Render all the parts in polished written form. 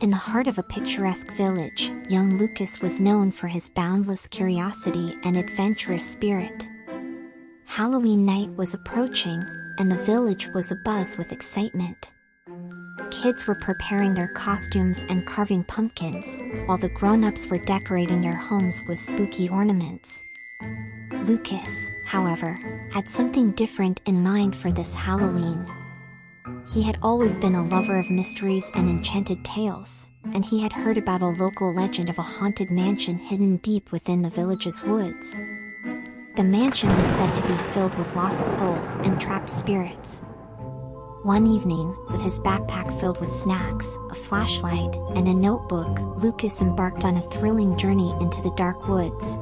In the heart of a picturesque village, young Lucas was known for his boundless curiosity and adventurous spirit. Halloween night was approaching, and the village was abuzz with excitement. Kids were preparing their costumes and carving pumpkins, while the grown-ups were decorating their homes with spooky ornaments. Lucas, however, had something different in mind for this Halloween. He had always been a lover of mysteries and enchanted tales, and he had heard about a local legend of a haunted mansion hidden deep within the village's woods. The mansion was said to be filled with lost souls and trapped spirits. One evening, with his backpack filled with snacks, a flashlight, and a notebook, Lucas embarked on a thrilling journey into the dark woods.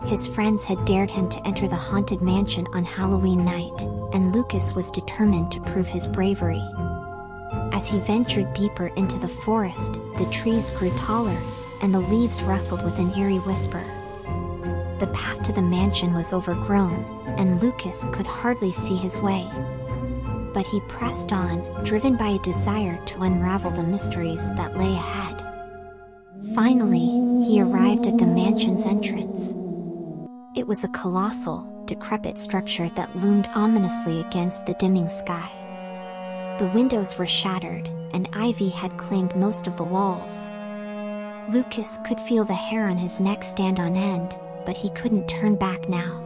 His friends had dared him to enter the haunted mansion on Halloween night, and Lucas was determined to prove his bravery. As he ventured deeper into the forest, the trees grew taller, and the leaves rustled with an eerie whisper. The path to the mansion was overgrown, and Lucas could hardly see his way. But he pressed on, driven by a desire to unravel the mysteries that lay ahead. Finally, he arrived at the mansion's entrance. It was a colossal, decrepit structure that loomed ominously against the dimming sky. The windows were shattered, and ivy had claimed most of the walls. Lucas could feel the hair on his neck stand on end, but he couldn't turn back now.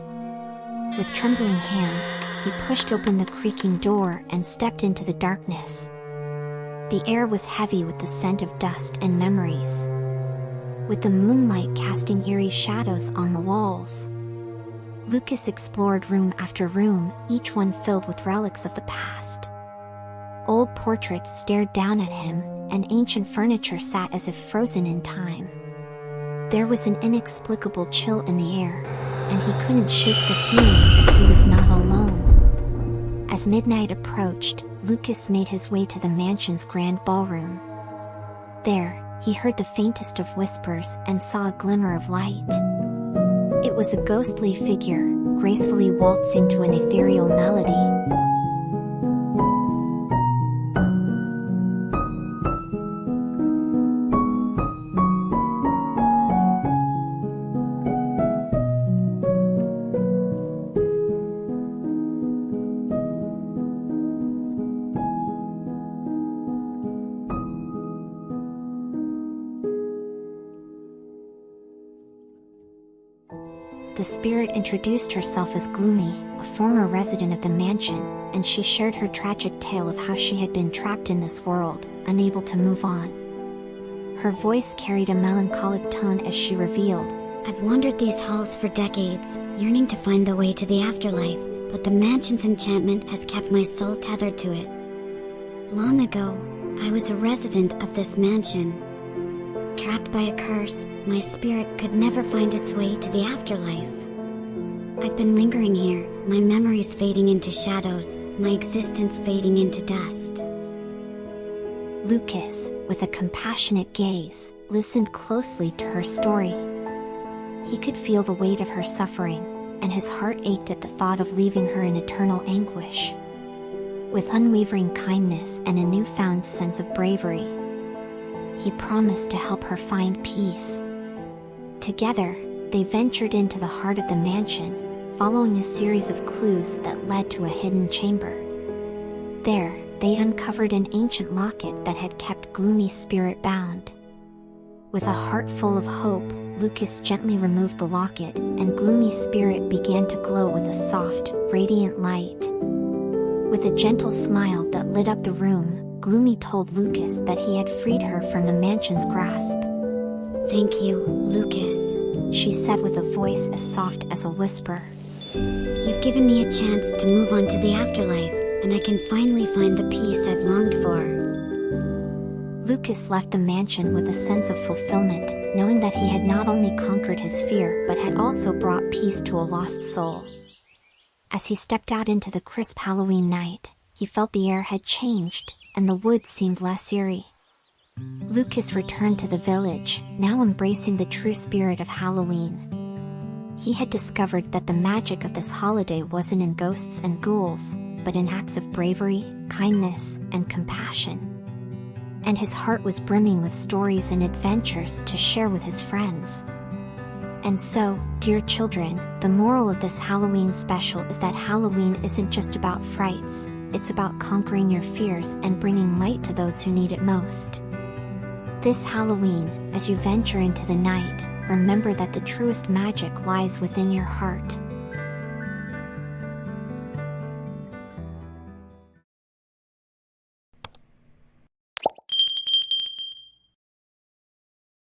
With trembling hands, he pushed open the creaking door and stepped into the darkness. The air was heavy with the scent of dust and memories, with the moonlight casting eerie shadows on the walls. Lucas explored room after room, each one filled with relics of the past. Old portraits stared down at him, and ancient furniture sat as if frozen in time. There was an inexplicable chill in the air, and he couldn't shake the feeling that he was not alone. As midnight approached, Lucas made his way to the mansion's grand ballroom. There, he heard the faintest of whispers and saw a glimmer of light. It was a ghostly figure, gracefully waltzing to an ethereal melody. The spirit introduced herself as Gloomy, a former resident of the mansion, and she shared her tragic tale of how she had been trapped in this world, unable to move on. Her voice carried a melancholic tone as she revealed, "I've wandered these halls for decades, yearning to find the way to the afterlife, but the mansion's enchantment has kept my soul tethered to it. Long ago, I was a resident of this mansion. Trapped by a curse, my spirit could never find its way to the afterlife. I've been lingering here, my memories fading into shadows, my existence fading into dust." Lucas, with a compassionate gaze, listened closely to her story. He could feel the weight of her suffering, and his heart ached at the thought of leaving her in eternal anguish. With unwavering kindness and a newfound sense of bravery, he promised to help her find peace. Together, they ventured into the heart of the mansion, following a series of clues that led to a hidden chamber. There, they uncovered an ancient locket that had kept Gloomy's spirit bound. With a heart full of hope, Lucas gently removed the locket, and Gloomy's spirit began to glow with a soft, radiant light. With a gentle smile that lit up the room, Gloomy told Lucas that he had freed her from the mansion's grasp. "Thank you, Lucas," she said with a voice as soft as a whisper. "You've given me a chance to move on to the afterlife, and I can finally find the peace I've longed for." Lucas left the mansion with a sense of fulfillment, knowing that he had not only conquered his fear but had also brought peace to a lost soul. As he stepped out into the crisp Halloween night, he felt the air had changed, and the woods seemed less eerie. Lucas returned to the village, now embracing the true spirit of Halloween. He had discovered that the magic of this holiday wasn't in ghosts and ghouls, but in acts of bravery, kindness, and compassion. and his heart was brimming with stories and adventures to share with his friends. And so, dear children, the moral of this Halloween special is that Halloween isn't just about frights, it's about conquering your fears and bringing light to those who need it most. This Halloween, as you venture into the night, remember that the truest magic lies within your heart.